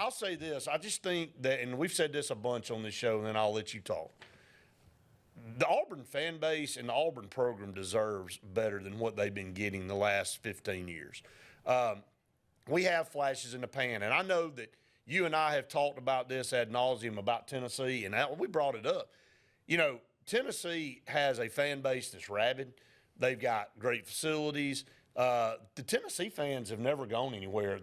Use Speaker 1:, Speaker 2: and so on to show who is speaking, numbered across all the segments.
Speaker 1: I'll say this. I just think that, and we've said this a bunch on this show, and then I'll let you talk. The Auburn fan base and the Auburn program deserves better than what they've been getting the last 15 years. We have flashes in the pan, and I know that you and I have talked about this ad nauseum about Tennessee, and we brought it up. You know, Tennessee has a fan base that's rabid. They've got great facilities. The Tennessee fans have never gone anywhere.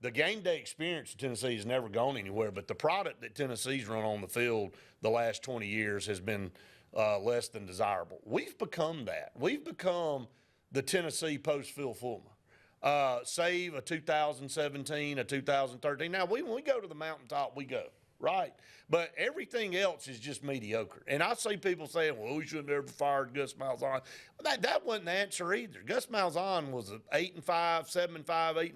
Speaker 1: The game day experience in Tennessee has never gone anywhere, but the product that Tennessee's run on the field the last 20 years has been less than desirable. We've become that. We've become the Tennessee post-Phil Fulmer. Save a 2017, a 2013. Now, when we go to the mountaintop, we go, right? But everything else is just mediocre. And I see people saying, well, we shouldn't have ever fired Gus Malzahn. That wasn't the answer either. Gus Malzahn was an 8-5, 7-5,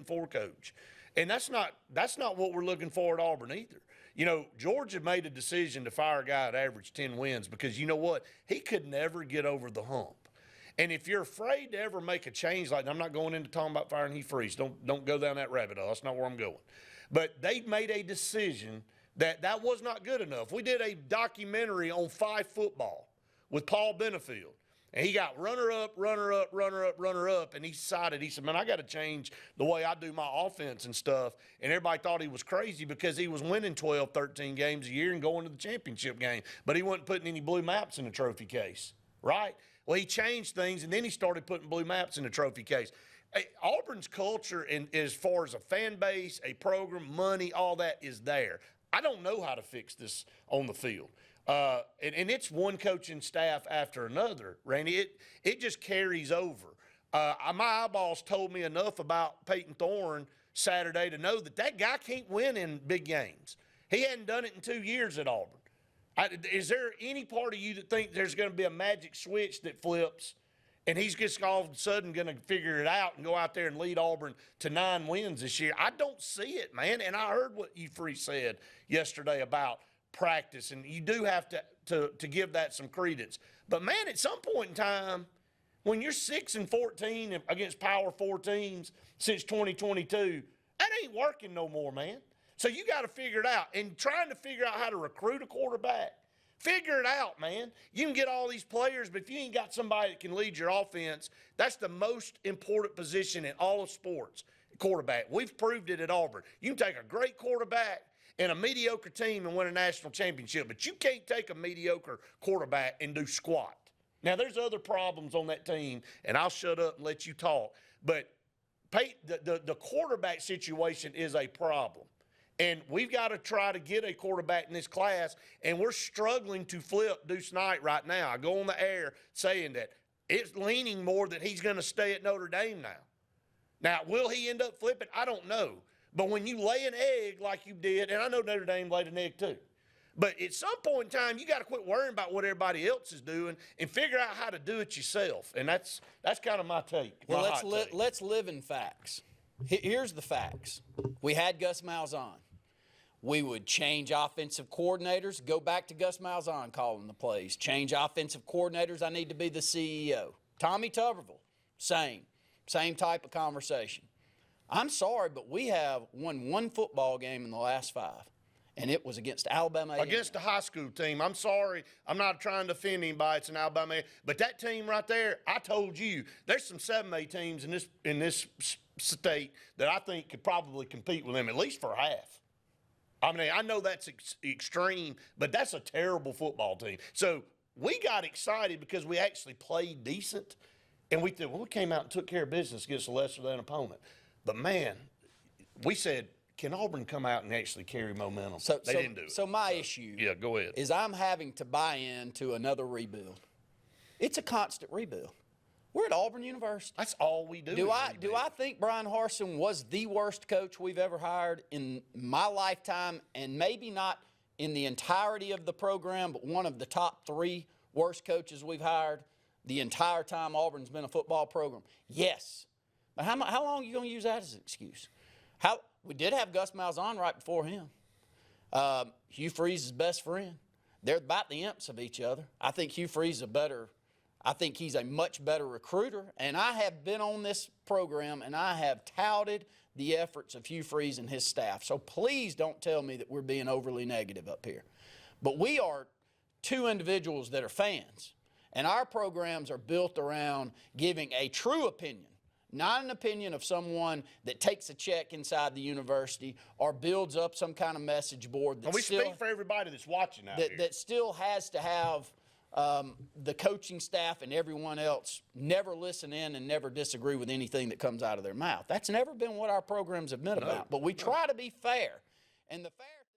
Speaker 1: 8-4 coach. And that's not what we're looking for at Auburn either. You know, Georgia made a decision to fire a guy that averaged 10 wins because you know what? He could never get over the hump. And if you're afraid to ever make a change like that, I'm not going into talking about firing Hugh Freeze. Don't go down that rabbit hole. That's not where I'm going. But they made a decision that was not good enough. We did a documentary on 5 football with Paul Benefield. And he got runner-up, and he decided, he said, man, I got to change the way I do my offense and stuff. And everybody thought he was crazy because he was winning 12, 13 games a year and going to the championship game. But he wasn't putting any blue maps in the trophy case, right? Well, he changed things, and then he started putting blue maps in the trophy case. Auburn's culture, as far as a fan base, a program, money, all that is there. I don't know how to fix this on the field. And it's one coaching staff after another, Randy. It just carries over. My eyeballs told me enough about Peyton Thorne Saturday to know that guy can't win in big games. He hadn't done it in 2 years at Auburn. Is there any part of you that think there's going to be a magic switch that flips and he's just all of a sudden going to figure it out and go out there and lead Auburn to 9 wins this year? I don't see it, man. And I heard what you three said yesterday about practice, and you do have to give that some credence. But, man, at some point in time, when you're 6-14 against Power 4 teams since 2022, that ain't working no more, man. So you got to figure it out. And trying to figure out how to recruit a quarterback, figure it out, man. You can get all these players, but if you ain't got somebody that can lead your offense, that's the most important position in all of sports, quarterback. We've proved it at Auburn. You can take a great quarterback and a mediocre team and win a national championship, but you can't take a mediocre quarterback and do squat. Now, there's other problems on that team, and I'll shut up and let you talk, but the quarterback situation is a problem. And we've got to try to get a quarterback in this class, and we're struggling to flip Deuce Knight right now. I go on the air saying that it's leaning more that he's going to stay at Notre Dame now. Now, will he end up flipping? I don't know. But when you lay an egg like you did, and I know Notre Dame laid an egg too, but at some point in time, you got to quit worrying about what everybody else is doing and figure out how to do it yourself. And that's kind of my take.
Speaker 2: Well, let's live in facts. Here's the facts. We had Gus Malzahn. We would change offensive coordinators, go back to Gus Malzahn calling the plays. Change offensive coordinators, I need to be the CEO. Tommy Tuberville, same type of conversation. I'm sorry, but we have won 1 football game in the last 5, and it was against Alabama A&M.
Speaker 1: Against a high school team. I'm sorry. I'm not trying to offend anybody. It's an Alabama A&M. But that team right there, I told you, there's some 7A teams in this state that I think could probably compete with them at least for half. I mean, I know that's extreme, but that's a terrible football team. So we got excited because we actually played decent, and we thought, well, we came out and took care of business against a lesser than opponent. But, man, we said, can Auburn come out and actually carry momentum? They didn't do it.
Speaker 2: So my issue
Speaker 1: go ahead.
Speaker 2: Is I'm having to buy into another rebuild. It's a constant rebuild. We're at Auburn University.
Speaker 1: That's all we do.
Speaker 2: Do I think Brian Harsin was the worst coach we've ever hired in my lifetime, and maybe not in the entirety of the program, but one of the top 3 worst coaches we've hired the entire time Auburn's been a football program? Yes. But how long are you going to use that as an excuse? We did have Gus Malzahn right before him. Hugh Freeze's best friend. They're about the imps of each other. I think Hugh Freeze I think he's a much better recruiter. And I have been on this program, and I have touted the efforts of Hugh Freeze and his staff. So please don't tell me that we're being overly negative up here. But we are two individuals that are fans, and our programs are built around giving a true opinion, not an opinion of someone that takes a check inside the university or builds up some kind of message board.
Speaker 1: And we speak for everybody that's watching out here.
Speaker 2: That still has to have the coaching staff and everyone else never listen in and never disagree with anything that comes out of their mouth. That's never been what our programs have been about. But we try to be fair. And the fair